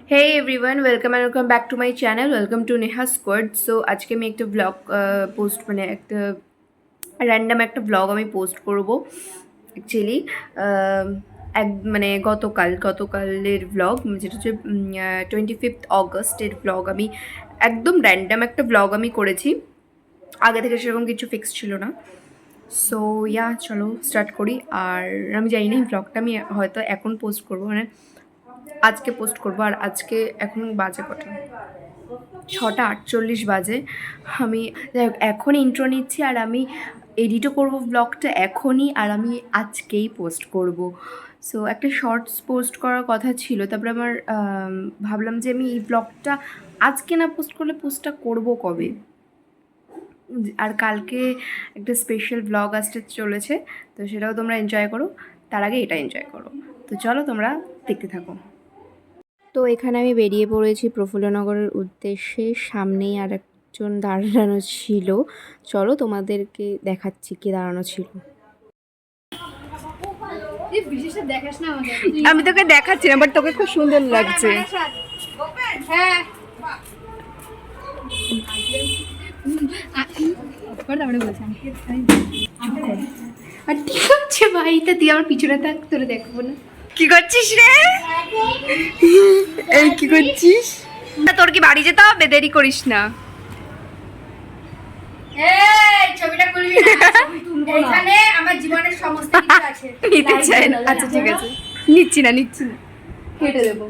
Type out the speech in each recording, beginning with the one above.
Hey everyone, welcome and welcome back to my channel. Welcome to Neha Squad. So আজকে আমি একটা blog post একটা random একটা blog আমি পোস্ট করব অ্যাকচুয়ালি এক গতকালের ব্লগ যেটা হচ্ছে 25 অগস্টের ব্লগ। আমি একদম র্যান্ডম একটা ব্লগ আমি করেছি, আগে থেকে সেরকম কিছু ফিক্স ছিল না। সো চলো স্টার্ট করি। আর আমি জানি না এই ব্লগটা আমি হয়তো এখন পোস্ট করবো, মানে আজকে পোস্ট করবো। আর আজকে এখন বাজে কটা, 6:48 বাজে। আমি এখন ইন্ট্রো নিচ্ছি আর আমি এডিটও করবো ব্লগটা এখনই, আর আমি আজকেই পোস্ট করব। সো একটা শর্টস পোস্ট করার কথা ছিল, তারপরে আমার ভাবলাম যে আমি এই ব্লগটা আজকে না পোস্ট করলে পোস্টটা করব কবে। আর কালকে একটা স্পেশাল ব্লগ আসতে চলেছে, তো সেটাও তোমরা এনজয় করো। তার আগে এটা এনজয় করো। তো চলো তোমরা দেখতে থাকো। তো এখানে আমি বেরিয়ে পড়েছি প্রফুল্লনগরের উদ্দেশ্যে। সামনেই আর একজন দাঁড়ানো ছিল, চলো তোমাদেরকে দেখাচ্ছি কে দাঁড়ানো ছিল। আমি তোকে দেখাচ্ছি না, বাট তোকে খুব সুন্দর লাগছে। আর ঠিক আছে ভাই, তা তুই আমার পিছনে থাক, তোরে দেখবো না। কি করছিস রে? এই কি করছিস? তোর কি বাড়ি যেতে হবে? দেরি করিস না। ছবিটা খুলবি না, এখানে আমার জীবনের সমস্ত কিছু আছে। নিতে চাই না? আচ্ছা ঠিক আছে, নিচ্ছি না কেটে দেবো।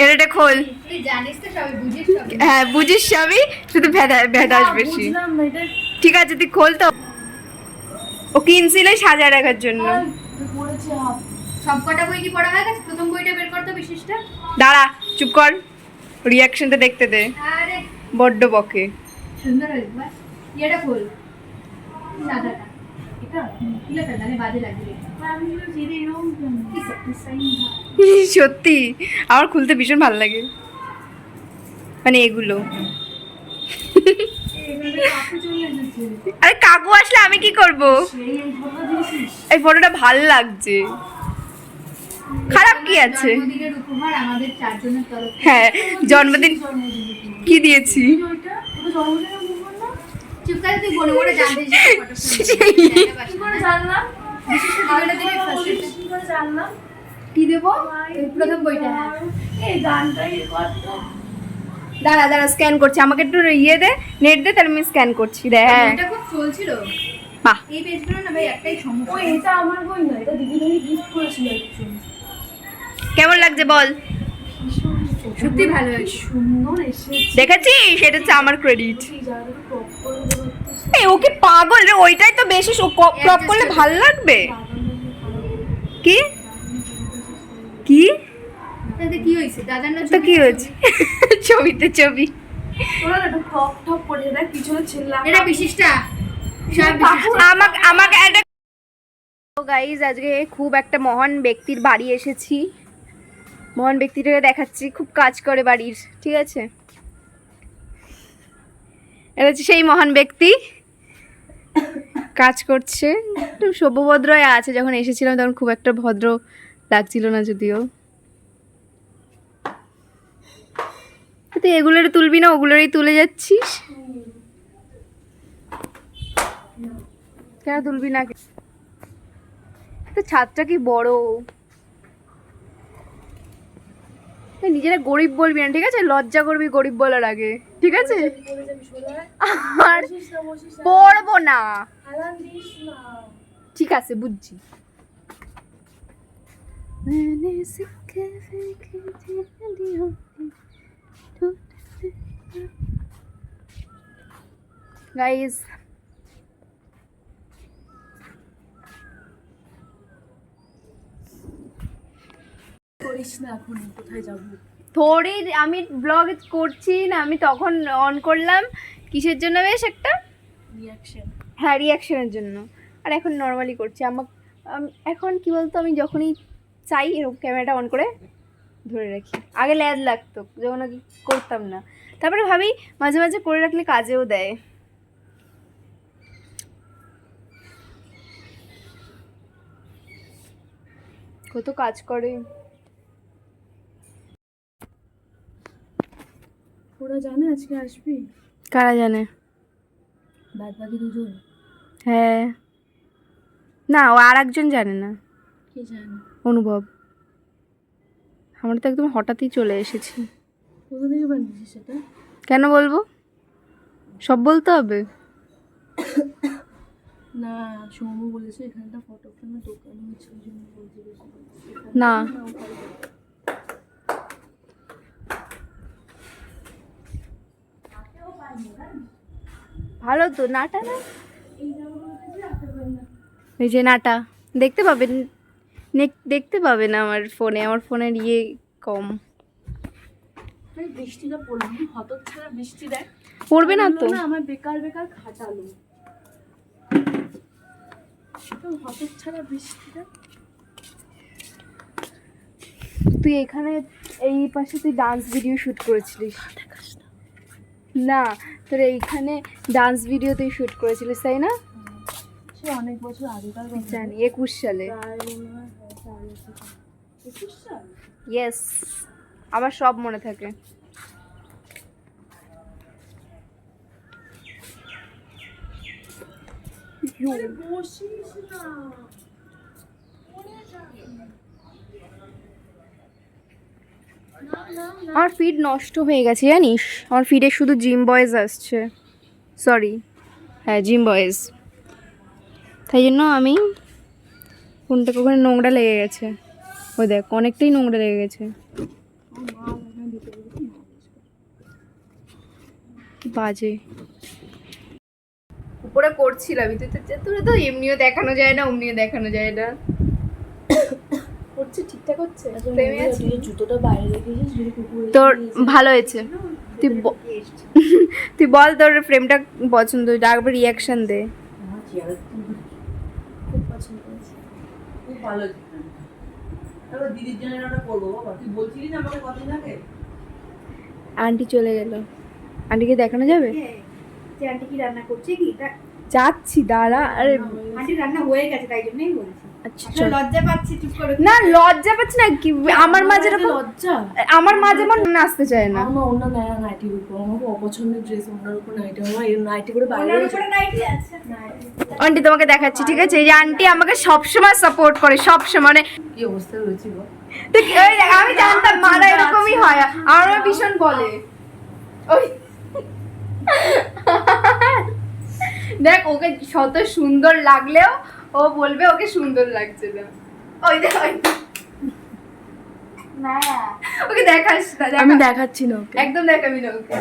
এটা খোল। তুই জানিস তো সবই, বুঝিস সবই। হ্যাঁ বুঝিস সবই, শুধু ভেদাস বেশি। ঠিক আছে তুই খোল তো। ও কিনছিলে সাজায় রাখার জন্য। সবকটা বই কি পড়া হয়ে গেছে? প্রথম বইটা বের করতে বিশেষটা। দাঁড়া, চুপ কর, রিয়াকশনটা দেখতে দে। আরে বড্ড বকে। সুন্দর হয়েছে, বাস এটা খোল। সাদাটা এটা কিলাটা দানে বাজে লাগে। আমি জিরে রং কি স্যাটিসফাইং। সত্যি আমার খুলতে ভীষণ ভালো লাগে, মানে এগুলো। আরে কাকু আসলে আমি কি করব? এই ফটোটা ভাল লাগছে, খারাপ কি আছে? হ্যাঁ জন্মদিন কি দিয়েছি? কি দেবো? প্রথম বইটা। দাঁড়া দাঁড়া, স্ক্যান করছি, আমাকে একটু ইয়ে দে, নেট দে, তাহলে আমি স্ক্যান করছি। রে হ্যাঁ এটা খুব চলছিল। বাহ, এই পেজগুলো না ভাই একটাই সমস্যা। ওই এটা আমার বই না, এটা দিদি ভাই গিফট করেছিল একজন। কেমন লাগছে বল? সত্যি ভালো লাগছে, সুন্দর এসেছে। দেখেছিস, সেটা হচ্ছে আমার ক্রেডিট। এই ও কি পাগল রে? ওইটাই তো বেশি ক্রপ করলে ভালো লাগবে। কি কি কি হয়েছে? দাদার না তো কি হয়েছে? ছবিতে ছবি তোরা না একটু ক্রপ টপ করে দেখ, পিছনে ছেলে এটা বিশিষ্টা আমাকে আমাকে একটা। তো গাইজ আজকে খুব একটা মহান ব্যক্তির বাড়ি এসেছি। মহান ব্যক্তিটাকে দেখাচ্ছি, খুব কাজ করে বাড়ির, ঠিক আছে? এটা হচ্ছে সেই মহান ব্যক্তি, কাজ করছে। একটু সভ্যভদ্র আছে, যখন এসেছিলাম তখন খুব একটা ভদ্র লাগছিল না যদিও। তুই এগুলোরই তুলবি না, ওগুলোরই তুলে যাচ্ছিস কেন? তুলবি না তো? ছাদটা কি বড়। নিজেরা গরিব বলবি না, ঠিক আছে? লজ্জা করবি গরিব বলার আগে, ঠিক আছে? আর পড়বো না, ঠিক আছে বুঝছি। গাইস করিস না, এখন কোথায় যাব? থোড়ি আমি ব্লগ করছি না, আমি তখন অন করলাম কিসের জন্য? বেশ একটা রিয়াকশন। হ্যাঁ রিয়াকশনের জন্য। আর এখন নর্মালি করছি। এখন কি বলতো, আমি যখনই চাই এরকম ক্যামেরাটা অন করে ধরে রাখি। আগে ল্যাজ লাগতো যখন আগে করতাম না, তারপরে ভাবি মাঝে মাঝে করে রাখলে কাজেও দেয়। কত কাজ করে। ওরা জানে আজকে আসবি? কারা জানে? বাদ বাকি দুজন। হ্যাঁ, না ও আর একজন জানে না। কে জানে? অনুভব। আমরা তো একদম হঠাৎই চলে এসেছি। কোথা থেকে বানিয়েছিস সেটা? কেন বলবো? সব বলতে হবে? না, সৌম্য বলেছে এখানটা ফটো ফ্রেমের দোকান হচ্ছে, ওই জন্য বলছি বেশি। না, ভালো তো নাটা না, এই যে নাটা দেখতে পাবেন, দেখতে পাবেন আমার ফোনে, আমার ফোনের ইয়ে কম। বৃষ্টিটা পড়লো, হঠাৎ ছাড়া বৃষ্টি দেয় পড়বে না তো? আমার বেকার বেকার খাটালো হঠাৎ ছাড়া বৃষ্টিটা। তুই এখানে এই পাশে তুই ডান্স ভিডিও শুট করেছিলিস না? তোর এইখানে ডান্স ভিডিও তুই শুট করেছিলিস তাই না? সে অনেক বছর আগেকার কথা, জানি 21 সালে। ইয়েস, আমার সব মনে থাকে। বসিস না, আমার ফিড নষ্ট হয়ে গেছে জানিস, আমার ফিডে শুধু জিম বয়েজ আসছে, সরি, হ্যাঁ জিম বয়েজ। তাই জন্য আমি ফোনটাকে ওখানে নোংরা লেগে গেছে, ওই দেখ অনেকটাই নোংরা লেগে গেছে। কি বাজে উপরে করছিলাম, তোরা তো এমনিও দেখানো যায় না, অমনিও দেখানো যায় না। করছে ঠিকঠাক হচ্ছে, জুতোটা বাইরে রেখেছিস যদি কুকুর তোর ভালো হয়েছে। তুই বল তোর ফ্রেমটা পছন্দ, একবার রিয়াকশন দে। খুব পছন্দ হয়েছে, খুব ভালো তাহলে দিদির জন্য একটা করবো বাবা, তুই বলছিলি না আমাকে কতদিন আগে। আন্টি চলে গেল, আন্টিকে দেখানো যাবে? যে আন্টি কি রান্না করছে কি যাচ্ছি দাঁড়া। আরে আন্টি রান্না হয়ে গেছে তাই জন্যই বলছি। আচ্ছা আসলে লজ্জা পাচ্ছি চুপ করে। না লজ্জা পাচ্ছি না কি, আমার মা যেরকম লজ্জা, আমার মা যেমন আসতে চায় না। আমার অন্য নাইটির উপর, আমার অপছন্দের ড্রেস অন্যের উপর নাইটি, আমার এই নাইটি করে বাইরে ওনার উপরে নাইটি আছে। আন্টি তোমাকে দেখাচ্ছি, ঠিক আছে? এই যে আন্টি আমাকে সবসময় সাপোর্ট করে, সবসময়, মানে কি অবস্থা রয়েছে গো। আমি জানতাম মারা এরকমই হয়, আমার ভীষণ বলে ওই দেখ ওকে শত সুন্দর লাগলেও ও বলবে ওকে সুন্দর লাগছে না। ওই দেখ না ওকে দেখাস না, আমি দেখাচ্ছি না ওকে, একদম দেখাবি না ওকে।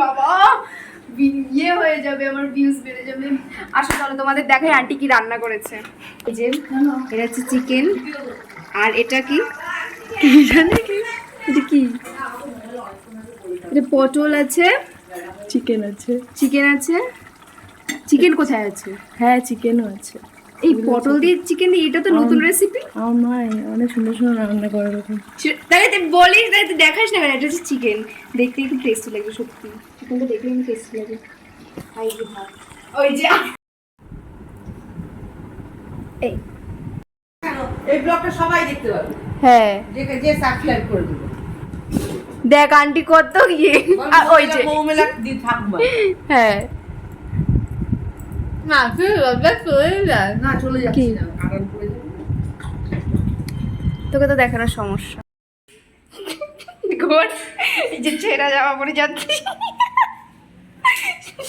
বাবা ইয়ে হয়ে যাবে, আমার ভিউজ বেড়ে যাবে। আসো চলো তোমাদের দেখাই আন্টি কি রান্না করেছে। এই যে এটা হচ্ছে চিকেন, আর এটা কি জানি কি, এটা কি, এটা পটল আছে, চিকেন আছে, চিকেন আছে। চিকেন কোথায় আছে? হ্যাঁ চিকেনও আছে। এই পটল দিয়ে চিকেন দিয়ে, এটা তো নতুন রেসিপি। আমার মা অনেক সুন্দর সুন্দর রান্না করে এরকম। তাহলে তুই বলিস, তাহলে তুই দেখাস না কেন? এটা হচ্ছে চিকেন, দেখতে একটু টেস্টি লাগে সত্যি, চিকেনটা দেখলে একটু টেস্টি লাগে। হাই রে ভাত, ওই যে এই এই ব্লগটা সবাই দেখতে পাবে, হ্যাঁ যে সাবস্ক্রাইব করে দেবে। দেখ আন্টি কত ইয়ে, ওই যে বৌমেলা দিন থাকবো হ্যাঁ না, তুই লজ্জা চলে যায় না, চলে যাচ্ছি কি? না, আরাম করে যাবো। তোকে তো দেখানোর সমস্যা। ঘোর এই যে ছেঁড়া জামা পরে যাচ্ছি,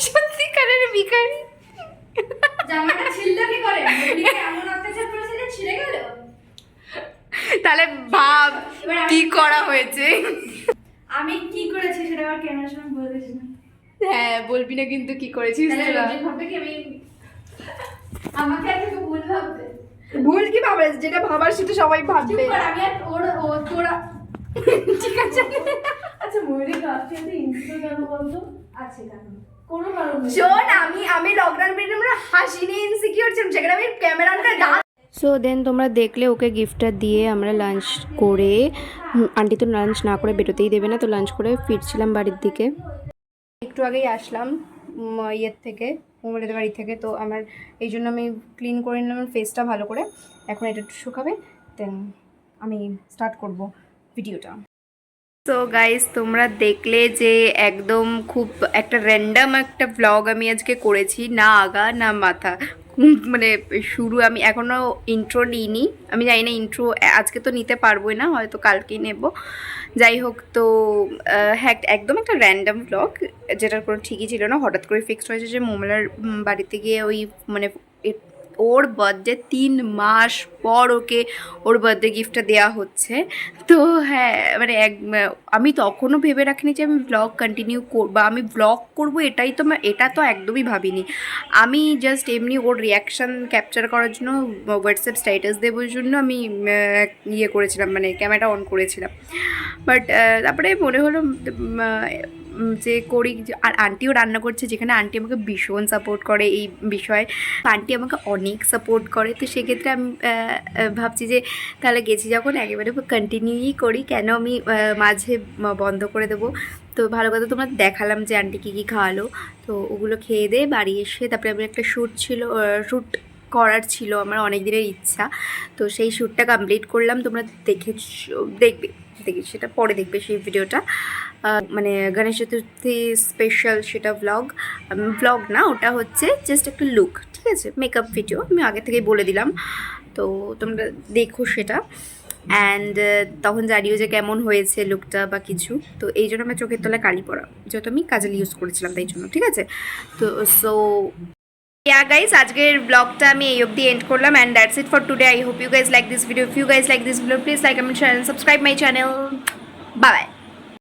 সত্যিকারের ভিখারি। জামাটা ছিললো কি করে? মুরগিকে এমন অত্যাচার করেছে যে ছিঁড়ে গেল। তাহলে ভাব কি করা হয়েছে। আমি কি করেছি সেটা আবার ক্যামেরার সামনে বলে দিস না। হ্যাঁ বলবি না কিন্তু কি করেছিস তাহলে তোরা? লোকে ভাববে কি আমি, আমাকে আর কিছু ভুল ভাববে। ভুল কি ভাবে, যেটা ভাবার সেটা সবাই চুপ ভাববে। কর, আমি আর তোরা ঠিক আছে আচ্ছা ময়ূরী কাছে ইনস্টা কেন বলতো? আছে কারণ কোনো কারণ নেই। শোন, আমি লকডাউন পিরিয়ডে আমরা হাসি নিয়ে ইনসিকিউর ছিলাম, সেখানে আমি ক্যামেরাটা সো দেন তোমরা দেখলে ওকে গিফটটা দিয়ে আমরা লাঞ্চ করে, আন্টি তো লাঞ্চ না করে বেরোতেই দেবে না, তো লাঞ্চ করে ফিরছিলাম বাড়ির দিকে। একটু আগেই আসলাম ইয়ের থেকে, মোবাইলের বাড়ি থেকে, তো আমার এই জন্য আমি ক্লিন করে নিলাম ফেসটা ভালো করে। এখন এটা একটু শুকাবে, দেন আমি স্টার্ট করব ভিডিওটা। তো গাইস তোমরা দেখলে যে একদম খুব একটা র্যান্ডম একটা ব্লগ আমি আজকে করেছি, না আগা না মাথা, মানে শুরু আমি এখনও ইন্ট্রো নিইনি। আমি জানি না ইন্ট্রো আজকে তো নিতে পারবোই না, হয়তো কালকেই নেব। যাই হোক, তো হ্যাঁ একদম একটা র্যান্ডম ব্লগ, যেটার কোনো ঠিকই ছিল না। হঠাৎ করে ফিক্সড হয়েছে যে মোমলার বাড়িতে গিয়ে ওই মানে ওর বার্থডে 3 মাস পর ওকে ওর বার্থডে গিফটটা দেওয়া হচ্ছে। তো হ্যাঁ মানে আমি তখনও ভেবে রাখিনি যে আমি ব্লগ কন্টিনিউ বা আমি ব্লগ করবো, এটা তো একদমই ভাবিনি। আমি জাস্ট এমনি ওর রিয়াকশান ক্যাপচার করার জন্য, হোয়াটসঅ্যাপ স্ট্যাটাস দেওয়ার জন্য আমি ইয়ে করেছিলাম, মানে ক্যামেরাটা অন করেছিলাম। বাট তারপরে মনে হলো যে করি। আর আন্টিও রান্না করছে, যেখানে আন্টি আমাকে ভীষণ সাপোর্ট করে এই বিষয়ে। আন্টি আমাকে অনেক সাপোর্ট করে, তো সেক্ষেত্রে আমি ভাবছি যে তাহলে গেছি যখন একেবারে কন্টিনিউই করি, কেন আমি মাঝে বন্ধ করে দেবো। তো ভালো কথা তোমরা দেখালাম যে আন্টি কী কী খাওয়ালো। তো ওগুলো খেয়ে দিয়ে বাড়ি এসে তারপরে আমার একটা শ্যুট করার ছিল, আমার অনেক দিনের ইচ্ছা। তো সেই শ্যুটটা কমপ্লিট করলাম। তোমরা দেখবে সেটা পরে দেখবে সেই ভিডিওটা, মানে গণেশ চতুর্থী স্পেশাল সেটা ব্লগ না, ওটা হচ্ছে জাস্ট একটা লুক, ঠিক আছে, মেকআপ ভিডিও। আমি আগে থেকেই বলে দিলাম, তো তোমরা দেখো সেটা। অ্যান্ড তখন জানিও যে কেমন হয়েছে লুকটা বা কিছু। তো এই জন্য আমার চোখের তলায় কালি পড়া, যেহেতু আমি কাজল ইউজ করেছিলাম তাই জন্য, ঠিক আছে। তো সো গাইস, আজকের ব্লগটা আমি এই অবধি এন্ড করলাম, and that's it for today. I hope you guys like this video. If you guys like this video, please like, comment, share and subscribe my channel. Bye by.